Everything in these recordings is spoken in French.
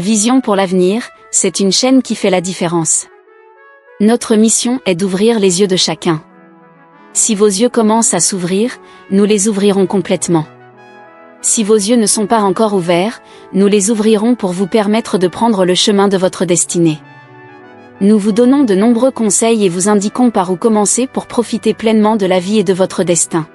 Vision pour l'avenir, c'est une chaîne qui fait la différence. Notre mission est d'ouvrir les yeux de chacun. Si vos yeux commencent à s'ouvrir, nous les ouvrirons complètement. Si vos yeux ne sont pas encore ouverts, nous les ouvrirons pour vous permettre de prendre le chemin de votre destinée. Nous vous donnons de nombreux conseils et vous indiquons par où commencer pour profiter pleinement de la vie et de votre destin.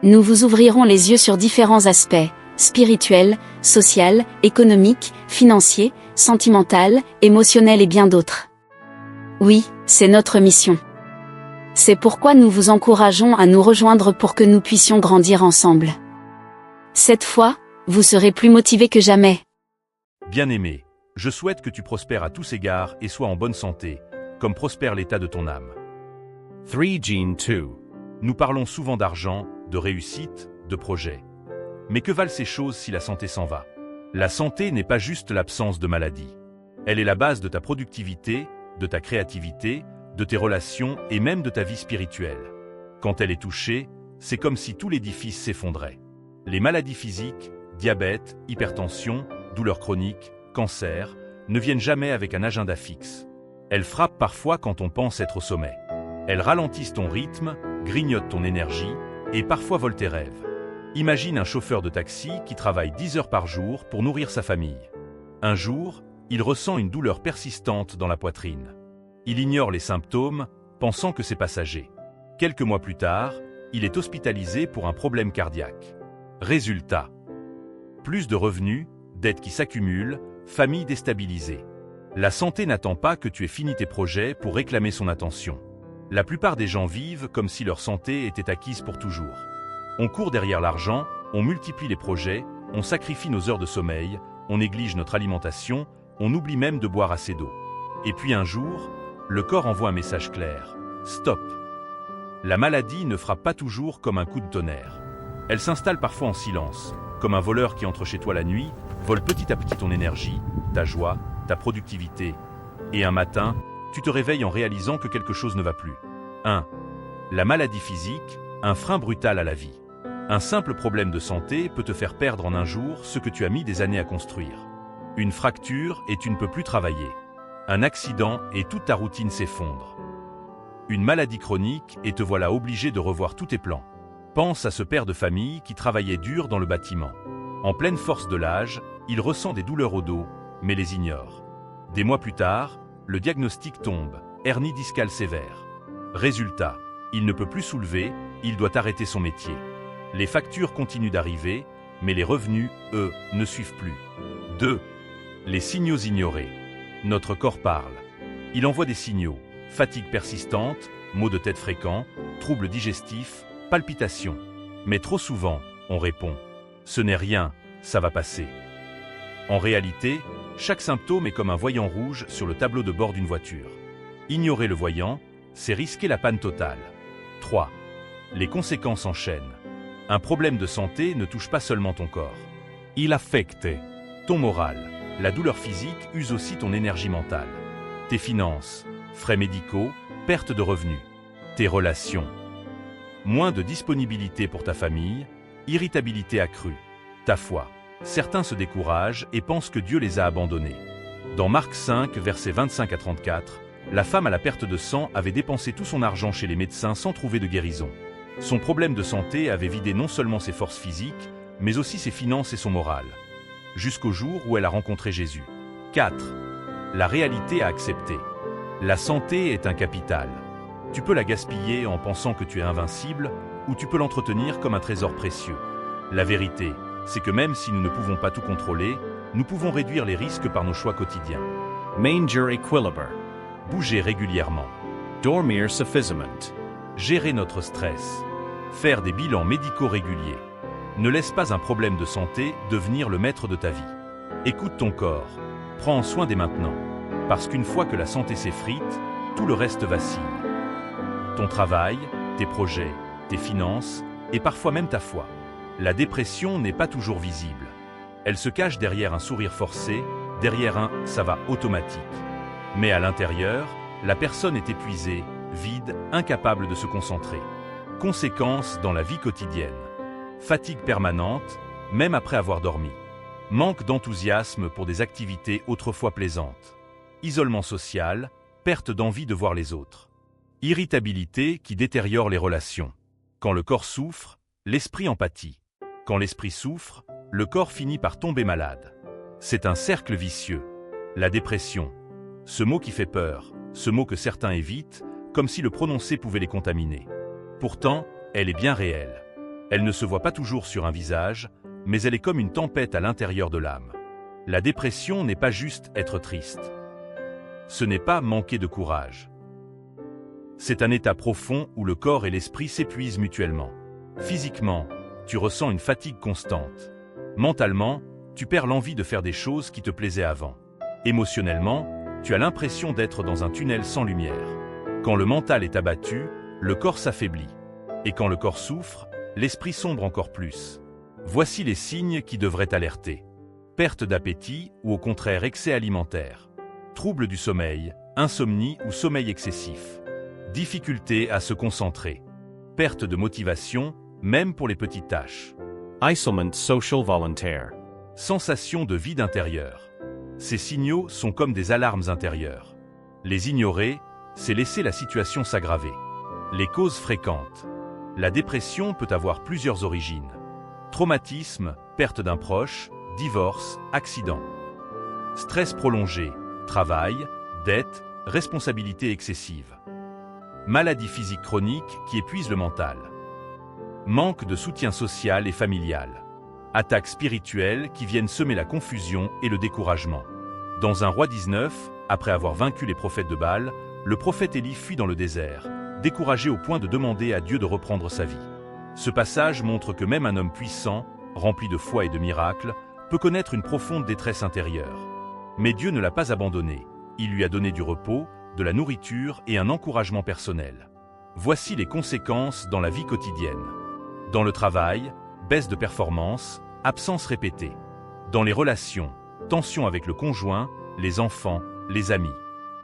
Nous vous ouvrirons les yeux sur différents aspects, spirituels, social, économique, financier, sentimental, émotionnel et bien d'autres. Oui, c'est notre mission. C'est pourquoi nous vous encourageons à nous rejoindre pour que nous puissions grandir ensemble. Cette fois, vous serez plus motivé que jamais. Bien-aimé, je souhaite que tu prospères à tous égards et sois en bonne santé, comme prospère l'état de ton âme. 3 Gene 2. Nous parlons souvent d'argent, de réussite, de projets. Mais que valent ces choses si la santé s'en va? La santé n'est pas juste l'absence de maladie. Elle est la base de ta productivité, de ta créativité, de tes relations et même de ta vie spirituelle. Quand elle est touchée, c'est comme si tout l'édifice s'effondrait. Les maladies physiques, diabète, hypertension, douleurs chroniques, cancer, ne viennent jamais avec un agenda fixe. Elles frappent parfois quand on pense être au sommet. Elles ralentissent ton rythme, grignotent ton énergie et parfois volent tes rêves. Imagine un chauffeur de taxi qui travaille 10 heures par jour pour nourrir sa famille. Un jour, il ressent une douleur persistante dans la poitrine. Il ignore les symptômes, pensant que c'est passager. Quelques mois plus tard, il est hospitalisé pour un problème cardiaque. Résultat: plus de revenus, dettes qui s'accumulent, famille déstabilisée. La santé n'attend pas que tu aies fini tes projets pour réclamer son attention. La plupart des gens vivent comme si leur santé était acquise pour toujours. On court derrière l'argent, on multiplie les projets, on sacrifie nos heures de sommeil, on néglige notre alimentation, on oublie même de boire assez d'eau. Et puis un jour, le corps envoie un message clair: stop. La maladie ne frappe pas toujours comme un coup de tonnerre. Elle s'installe parfois en silence, comme un voleur qui entre chez toi la nuit, vole petit à petit ton énergie, ta joie, ta productivité. Et un matin, tu te réveilles en réalisant que quelque chose ne va plus. 1. La maladie physique, un frein brutal à la vie. Un simple problème de santé peut te faire perdre en un jour ce que tu as mis des années à construire. Une fracture et tu ne peux plus travailler. Un accident et toute ta routine s'effondre. Une maladie chronique et te voilà obligé de revoir tous tes plans. Pense à ce père de famille qui travaillait dur dans le bâtiment. En pleine force de l'âge, il ressent des douleurs au dos, mais les ignore. Des mois plus tard, le diagnostic tombe, hernie discale sévère. Résultat, il ne peut plus soulever, il doit arrêter son métier. Les factures continuent d'arriver, mais les revenus, eux, ne suivent plus. 2. Les signaux ignorés. Notre corps parle. Il envoie des signaux: fatigue persistante, maux de tête fréquents, troubles digestifs, palpitations. Mais trop souvent, on répond: ce n'est rien, ça va passer. En réalité, chaque symptôme est comme un voyant rouge sur le tableau de bord d'une voiture. Ignorer le voyant, c'est risquer la panne totale. 3. Les conséquences enchaînent. Un problème de santé ne touche pas seulement ton corps. Il affecte ton moral. La douleur physique use aussi ton énergie mentale. Tes finances, frais médicaux, perte de revenus. Tes relations. Moins de disponibilité pour ta famille, irritabilité accrue. Ta foi. Certains se découragent et pensent que Dieu les a abandonnés. Dans Marc 5, versets 25 à 34, la femme à la perte de sang avait dépensé tout son argent chez les médecins sans trouver de guérison. Son problème de santé avait vidé non seulement ses forces physiques, mais aussi ses finances et son moral. Jusqu'au jour où elle a rencontré Jésus. 4. La réalité à accepter. La santé est un capital. Tu peux la gaspiller en pensant que tu es invincible, ou tu peux l'entretenir comme un trésor précieux. La vérité, c'est que même si nous ne pouvons pas tout contrôler, nous pouvons réduire les risques par nos choix quotidiens. Manger Equilibre. Bouger régulièrement. Dormir suffisamment. Gérer notre stress. Faire des bilans médicaux réguliers. Ne laisse pas un problème de santé devenir le maître de ta vie. Écoute ton corps. Prends soin dès maintenant. Parce qu'une fois que la santé s'effrite, tout le reste vacille. Ton travail, tes projets, tes finances, et parfois même ta foi. La dépression n'est pas toujours visible. Elle se cache derrière un sourire forcé, derrière un « ça va » automatique. Mais à l'intérieur, la personne est épuisée, vide, incapable de se concentrer. Conséquences dans la vie quotidienne. Fatigue permanente, même après avoir dormi. Manque d'enthousiasme pour des activités autrefois plaisantes. Isolement social, perte d'envie de voir les autres. Irritabilité qui détériore les relations. Quand le corps souffre, l'esprit en pâtit. Quand l'esprit souffre, le corps finit par tomber malade. C'est un cercle vicieux. La dépression. Ce mot qui fait peur, ce mot que certains évitent, comme si le prononcer pouvait les contaminer. Pourtant, elle est bien réelle. Elle ne se voit pas toujours sur un visage, mais elle est comme une tempête à l'intérieur de l'âme. La dépression n'est pas juste être triste. Ce n'est pas manquer de courage. C'est un état profond où le corps et l'esprit s'épuisent mutuellement. Physiquement, tu ressens une fatigue constante. Mentalement, tu perds l'envie de faire des choses qui te plaisaient avant. Émotionnellement, tu as l'impression d'être dans un tunnel sans lumière. Quand le mental est abattu, le corps s'affaiblit. Et quand le corps souffre, l'esprit sombre encore plus. Voici les signes qui devraient t'alerter. Perte d'appétit ou au contraire excès alimentaire. Troubles du sommeil, insomnie ou sommeil excessif. Difficulté à se concentrer. Perte de motivation, même pour les petites tâches. Isolement social volunteer. Sensation de vide intérieur. Ces signaux sont comme des alarmes intérieures. Les ignorer, c'est laisser la situation s'aggraver. Les causes fréquentes. La dépression peut avoir plusieurs origines. Traumatisme, perte d'un proche, divorce, accident. Stress prolongé, travail, dette, responsabilité excessive. Maladie physique chronique qui épuise le mental. Manque de soutien social et familial. Attaques spirituelles qui viennent semer la confusion et le découragement. Dans un roi 19, après avoir vaincu les prophètes de Baal, le prophète Élie fuit dans le désert, découragé au point de demander à Dieu de reprendre sa vie. Ce passage montre que même un homme puissant, rempli de foi et de miracles, peut connaître une profonde détresse intérieure. Mais Dieu ne l'a pas abandonné. Il lui a donné du repos, de la nourriture et un encouragement personnel. Voici les conséquences dans la vie quotidienne. Dans le travail, baisse de performance, absence répétée. Dans les relations, tension avec le conjoint, les enfants, les amis.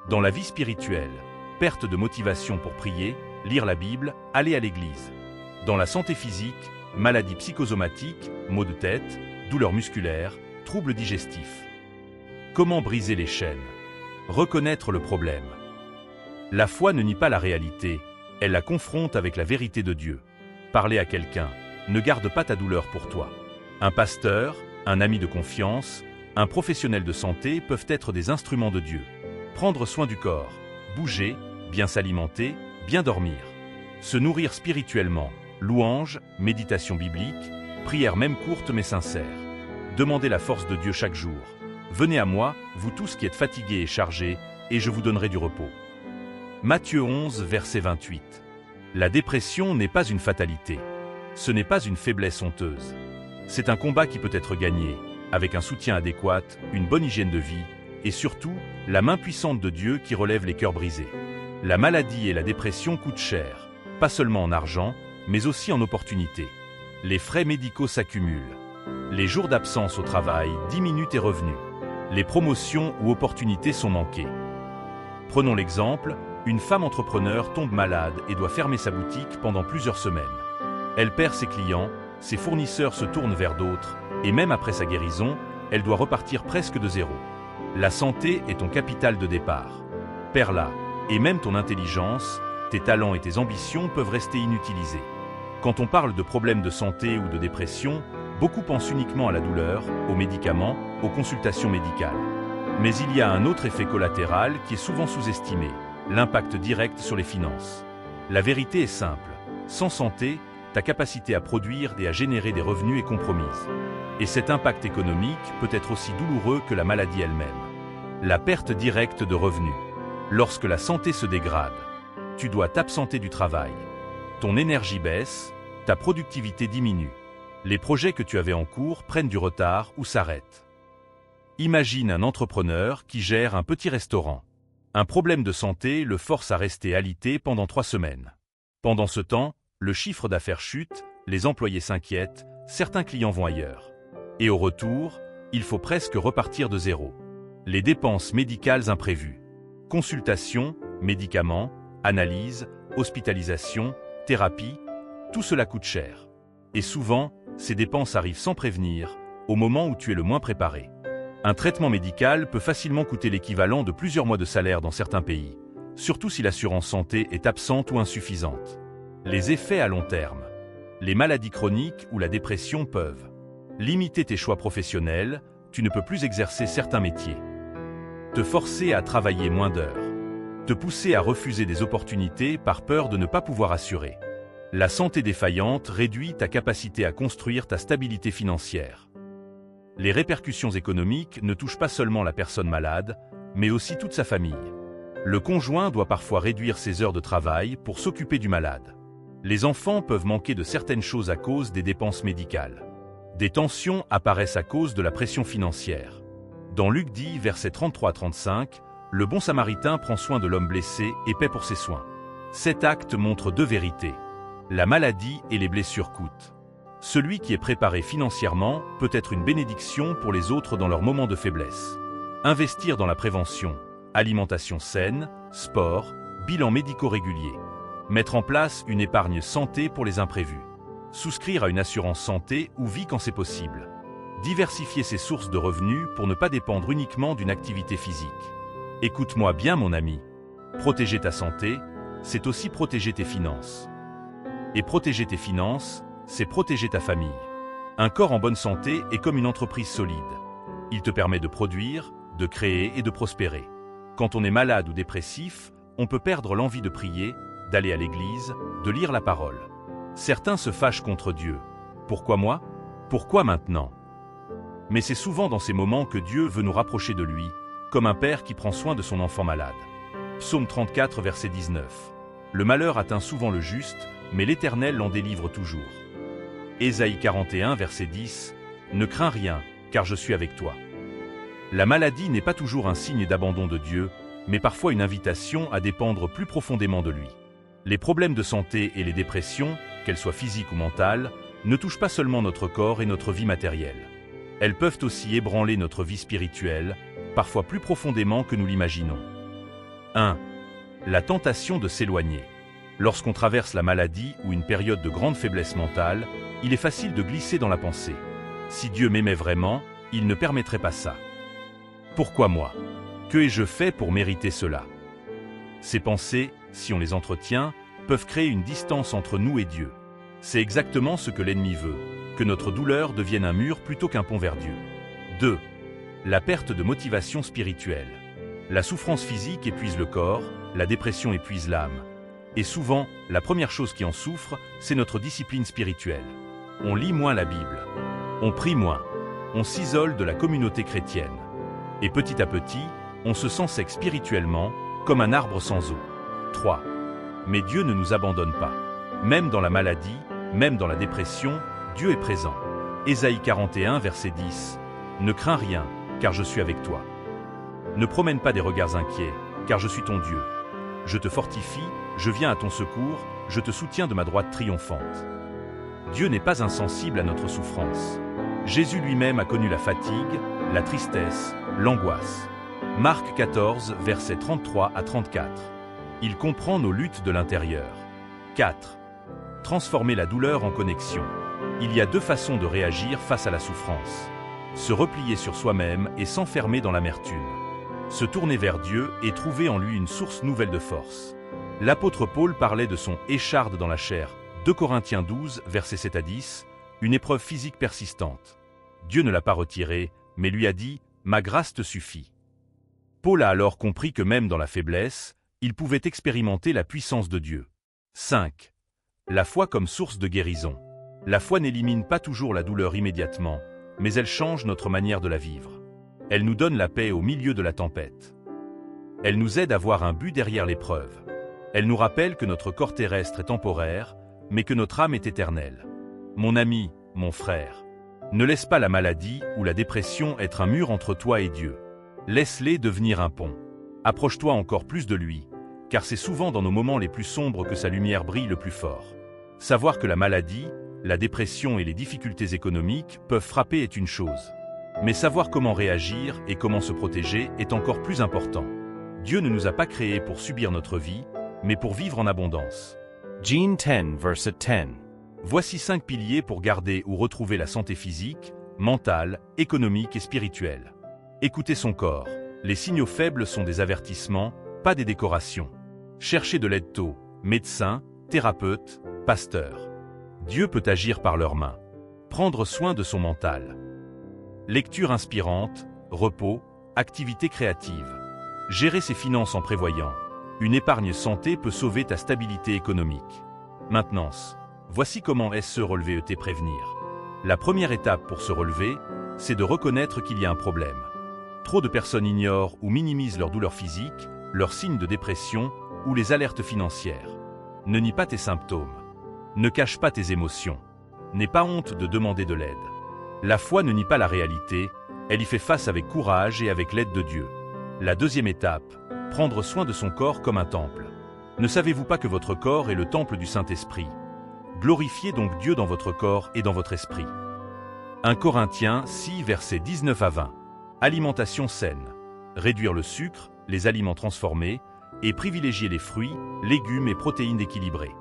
Dans la vie spirituelle, perte de motivation pour prier, lire la Bible, aller à l'église. Dans la santé physique, maladies psychosomatiques, maux de tête, douleurs musculaires, troubles digestifs. Comment briser les chaînes? Reconnaître le problème. La foi ne nie pas la réalité, elle la confronte avec la vérité de Dieu. Parler à quelqu'un, ne garde pas ta douleur pour toi. Un pasteur, un ami de confiance, un professionnel de santé peuvent être des instruments de Dieu. Prendre soin du corps, bouger, bien s'alimenter, bien dormir. Se nourrir spirituellement, louange, méditation biblique, prière même courte mais sincère. Demandez la force de Dieu chaque jour. Venez à moi, vous tous qui êtes fatigués et chargés, et je vous donnerai du repos. Matthieu 11, verset 28. La dépression n'est pas une fatalité. Ce n'est pas une faiblesse honteuse. C'est un combat qui peut être gagné, avec un soutien adéquat, une bonne hygiène de vie, et surtout, la main puissante de Dieu qui relève les cœurs brisés. La maladie et la dépression coûtent cher, pas seulement en argent, mais aussi en opportunités. Les frais médicaux s'accumulent. Les jours d'absence au travail diminuent tes revenus. Les promotions ou opportunités sont manquées. Prenons l'exemple, une femme entrepreneur tombe malade et doit fermer sa boutique pendant plusieurs semaines. Elle perd ses clients, ses fournisseurs se tournent vers d'autres, et même après sa guérison, elle doit repartir presque de zéro. La santé est ton capital de départ. Perds-la, et même ton intelligence, tes talents et tes ambitions peuvent rester inutilisés. Quand on parle de problèmes de santé ou de dépression, beaucoup pensent uniquement à la douleur, aux médicaments, aux consultations médicales. Mais il y a un autre effet collatéral qui est souvent sous-estimé, l'impact direct sur les finances. La vérité est simple, sans santé, ta capacité à produire et à générer des revenus est compromise. Et cet impact économique peut être aussi douloureux que la maladie elle-même. La perte directe de revenus. Lorsque la santé se dégrade, tu dois t'absenter du travail. Ton énergie baisse, ta productivité diminue. Les projets que tu avais en cours prennent du retard ou s'arrêtent. Imagine un entrepreneur qui gère un petit restaurant. Un problème de santé le force à rester alité pendant 3 semaines. Pendant ce temps, le chiffre d'affaires chute, les employés s'inquiètent, certains clients vont ailleurs. Et au retour, il faut presque repartir de zéro. Les dépenses médicales imprévues. Consultations, médicaments, analyses, hospitalisation, thérapie, tout cela coûte cher. Et souvent, ces dépenses arrivent sans prévenir, au moment où tu es le moins préparé. Un traitement médical peut facilement coûter l'équivalent de plusieurs mois de salaire dans certains pays, surtout si l'assurance santé est absente ou insuffisante. Les effets à long terme. Les maladies chroniques ou la dépression peuvent limiter tes choix professionnels, tu ne peux plus exercer certains métiers, te forcer à travailler moins d'heures, te pousser à refuser des opportunités par peur de ne pas pouvoir assurer. La santé défaillante réduit ta capacité à construire ta stabilité financière. Les répercussions économiques ne touchent pas seulement la personne malade, mais aussi toute sa famille. Le conjoint doit parfois réduire ses heures de travail pour s'occuper du malade. Les enfants peuvent manquer de certaines choses à cause des dépenses médicales. Des tensions apparaissent à cause de la pression financière. Dans Luc 10, versets 33-35, le bon samaritain prend soin de l'homme blessé et paie pour ses soins. Cet acte montre deux vérités. La maladie et les blessures coûtent. Celui qui est préparé financièrement peut être une bénédiction pour les autres dans leurs moments de faiblesse. Investir dans la prévention, alimentation saine, sport, bilan médicaux réguliers. Mettre en place une épargne santé pour les imprévus. Souscrire à une assurance santé ou vie quand c'est possible. Diversifier ses sources de revenus pour ne pas dépendre uniquement d'une activité physique. Écoute-moi bien mon ami. Protéger ta santé, c'est aussi protéger tes finances. Et protéger tes finances, c'est protéger ta famille. Un corps en bonne santé est comme une entreprise solide. Il te permet de produire, de créer et de prospérer. Quand on est malade ou dépressif, on peut perdre l'envie de prier, d'aller à l'église, de lire la parole. Certains se fâchent contre Dieu. Pourquoi moi? Pourquoi maintenant? Mais c'est souvent dans ces moments que Dieu veut nous rapprocher de lui, comme un père qui prend soin de son enfant malade. Psaume 34, verset 19. Le malheur atteint souvent le juste, mais l'Éternel l'en délivre toujours. Ésaïe 41, verset 10. Ne crains rien, car je suis avec toi. La maladie n'est pas toujours un signe d'abandon de Dieu, mais parfois une invitation à dépendre plus profondément de lui. Les problèmes de santé et les dépressions, qu'elles soient physiques ou mentales, ne touchent pas seulement notre corps et notre vie matérielle. Elles peuvent aussi ébranler notre vie spirituelle, parfois plus profondément que nous l'imaginons. 1. La tentation de s'éloigner. Lorsqu'on traverse la maladie ou une période de grande faiblesse mentale, il est facile de glisser dans la pensée. Si Dieu m'aimait vraiment, il ne permettrait pas ça. Pourquoi moi? Que ai-je fait pour mériter cela? Ces pensées, si on les entretient, peuvent créer une distance entre nous et Dieu. C'est exactement ce que l'ennemi veut, que notre douleur devienne un mur plutôt qu'un pont vers Dieu. 2. La perte de motivation spirituelle. La souffrance physique épuise le corps, la dépression épuise l'âme. Et souvent, la première chose qui en souffre, c'est notre discipline spirituelle. On lit moins la Bible. On prie moins. On s'isole de la communauté chrétienne. Et petit à petit, on se sent sec spirituellement, comme un arbre sans eau. 3. Mais Dieu ne nous abandonne pas. Même dans la maladie, même dans la dépression, Dieu est présent. Ésaïe 41, verset 10. Ne crains rien, car je suis avec toi. Ne promène pas des regards inquiets, car je suis ton Dieu. Je te fortifie, je viens à ton secours, je te soutiens de ma droite triomphante. Dieu n'est pas insensible à notre souffrance. Jésus lui-même a connu la fatigue, la tristesse, l'angoisse. Marc 14, versets 33 à 34. Il comprend nos luttes de l'intérieur. 4. Transformer la douleur en connexion. Il y a deux façons de réagir face à la souffrance. Se replier sur soi-même et s'enfermer dans l'amertume. Se tourner vers Dieu et trouver en lui une source nouvelle de force. L'apôtre Paul parlait de son écharde dans la chair, 2 Corinthiens 12, versets 7 à 10, une épreuve physique persistante. Dieu ne l'a pas retiré, mais lui a dit « Ma grâce te suffit ». Paul a alors compris que même dans la faiblesse, il pouvait expérimenter la puissance de Dieu. 5. La foi comme source de guérison. La foi n'élimine pas toujours la douleur immédiatement, mais elle change notre manière de la vivre. Elle nous donne la paix au milieu de la tempête. Elle nous aide à voir un but derrière l'épreuve. Elle nous rappelle que notre corps terrestre est temporaire, mais que notre âme est éternelle. Mon ami, mon frère, ne laisse pas la maladie ou la dépression être un mur entre toi et Dieu. Laisse-les devenir un pont. Approche-toi encore plus de lui, car c'est souvent dans nos moments les plus sombres que sa lumière brille le plus fort. Savoir que la maladie, la dépression et les difficultés économiques peuvent frapper est une chose. Mais savoir comment réagir et comment se protéger est encore plus important. Dieu ne nous a pas créés pour subir notre vie, mais pour vivre en abondance. Gene 10, verset 10. Voici 5 piliers pour garder ou retrouver la santé physique, mentale, économique et spirituelle. Écoutez son corps. Les signaux faibles sont des avertissements, pas des décorations. Cherchez de l'aide tôt, médecin, thérapeute, pasteur. Dieu peut agir par leurs mains. Prendre soin de son mental. Lecture inspirante, repos, activité créative. Gérer ses finances en prévoyant. Une épargne santé peut sauver ta stabilité économique. Maintenance. Voici comment se relever et prévenir. La première étape pour se relever, c'est de reconnaître qu'il y a un problème. Trop de personnes ignorent ou minimisent leurs douleurs physiques, leurs signes de dépression ou les alertes financières. Ne nie pas tes symptômes. Ne cache pas tes émotions. N'aie pas honte de demander de l'aide. La foi ne nie pas la réalité, elle y fait face avec courage et avec l'aide de Dieu. La deuxième étape, prendre soin de son corps comme un temple. Ne savez-vous pas que votre corps est le temple du Saint-Esprit? Glorifiez donc Dieu dans votre corps et dans votre esprit. 1 Corinthiens 6, versets 19 à 20. Alimentation saine. Réduire le sucre, les aliments transformés, et privilégier les fruits, légumes et protéines équilibrées.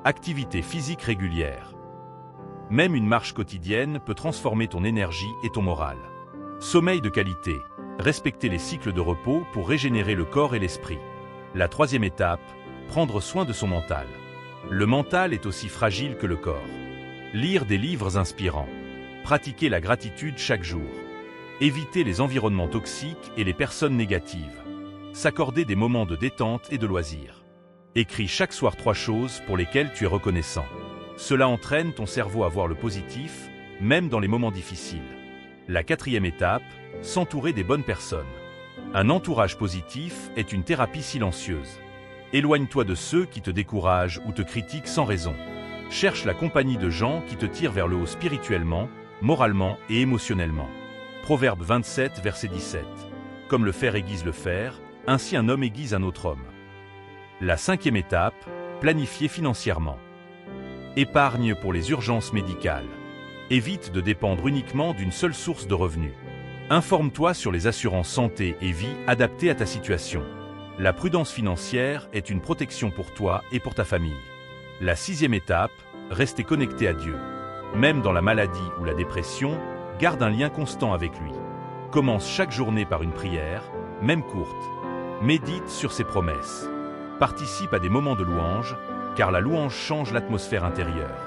Activité physique régulière. Même une marche quotidienne peut transformer ton énergie et ton moral. Sommeil de qualité. Respecter les cycles de repos pour régénérer le corps et l'esprit. La troisième étape, prendre soin de son mental. Le mental est aussi fragile que le corps. Lire des livres inspirants. Pratiquer la gratitude chaque jour. Éviter les environnements toxiques et les personnes négatives. S'accorder des moments de détente et de loisirs. Écris chaque soir 3 choses pour lesquelles tu es reconnaissant. Cela entraîne ton cerveau à voir le positif, même dans les moments difficiles. La quatrième étape, s'entourer des bonnes personnes. Un entourage positif est une thérapie silencieuse. Éloigne-toi de ceux qui te découragent ou te critiquent sans raison. Cherche la compagnie de gens qui te tirent vers le haut spirituellement, moralement et émotionnellement. Proverbe 27, verset 17. Comme le fer aiguise le fer, ainsi un homme aiguise un autre homme. La cinquième étape, planifier financièrement. Épargne pour les urgences médicales. Évite de dépendre uniquement d'une seule source de revenus. Informe-toi sur les assurances santé et vie adaptées à ta situation. La prudence financière est une protection pour toi et pour ta famille. La sixième étape, rester connecté à Dieu. Même dans la maladie ou la dépression, garde un lien constant avec lui. Commence chaque journée par une prière, même courte. Médite sur ses promesses. Participe à des moments de louange, car la louange change l'atmosphère intérieure.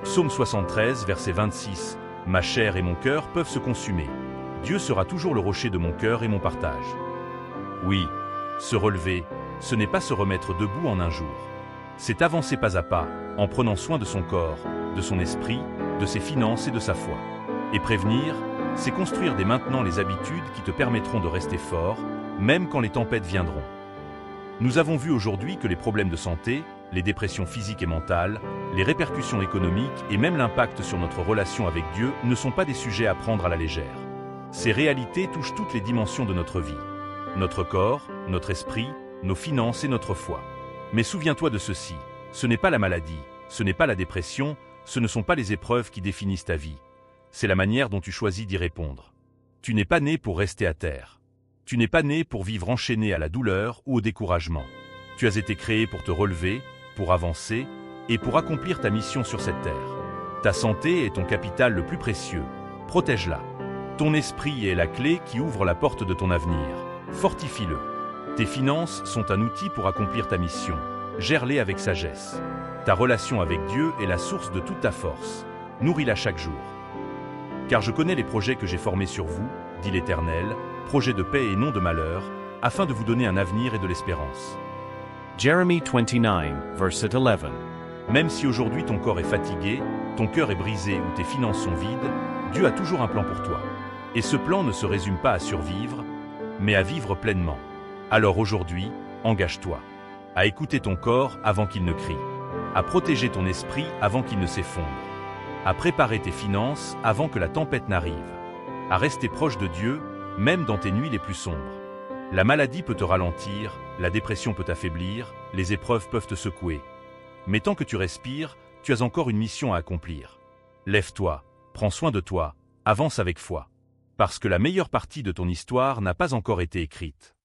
Psaume 73, verset 26. Ma chair et mon cœur peuvent se consumer. Dieu sera toujours le rocher de mon cœur et mon partage. Oui, se relever, ce n'est pas se remettre debout en un jour. C'est avancer pas à pas, en prenant soin de son corps, de son esprit, de ses finances et de sa foi. Et prévenir, c'est construire dès maintenant les habitudes qui te permettront de rester fort, même quand les tempêtes viendront. Nous avons vu aujourd'hui que les problèmes de santé, les dépressions physiques et mentales, les répercussions économiques et même l'impact sur notre relation avec Dieu ne sont pas des sujets à prendre à la légère. Ces réalités touchent toutes les dimensions de notre vie. Notre corps, notre esprit, nos finances et notre foi. Mais souviens-toi de ceci, ce n'est pas la maladie, ce n'est pas la dépression, ce ne sont pas les épreuves qui définissent ta vie. C'est la manière dont tu choisis d'y répondre. Tu n'es pas né pour rester à terre. Tu n'es pas né pour vivre enchaîné à la douleur ou au découragement. Tu as été créé pour te relever, pour avancer et pour accomplir ta mission sur cette terre. Ta santé est ton capital le plus précieux. Protège-la. Ton esprit est la clé qui ouvre la porte de ton avenir. Fortifie-le. Tes finances sont un outil pour accomplir ta mission. Gère-les avec sagesse. Ta relation avec Dieu est la source de toute ta force. Nourris-la chaque jour. Car je connais les projets que j'ai formés sur vous, dit l'Éternel, projets de paix et non de malheur, afin de vous donner un avenir et de l'espérance. Jeremy 29, verset 11. Même si aujourd'hui ton corps est fatigué, ton cœur est brisé ou tes finances sont vides, Dieu a toujours un plan pour toi. Et ce plan ne se résume pas à survivre, mais à vivre pleinement. Alors aujourd'hui, engage-toi. À écouter ton corps avant qu'il ne crie. À protéger ton esprit avant qu'il ne s'effondre. À préparer tes finances avant que la tempête n'arrive. À rester proche de Dieu, même dans tes nuits les plus sombres. La maladie peut te ralentir, la dépression peut t'affaiblir, les épreuves peuvent te secouer. Mais tant que tu respires, tu as encore une mission à accomplir. Lève-toi, prends soin de toi, avance avec foi. Parce que la meilleure partie de ton histoire n'a pas encore été écrite.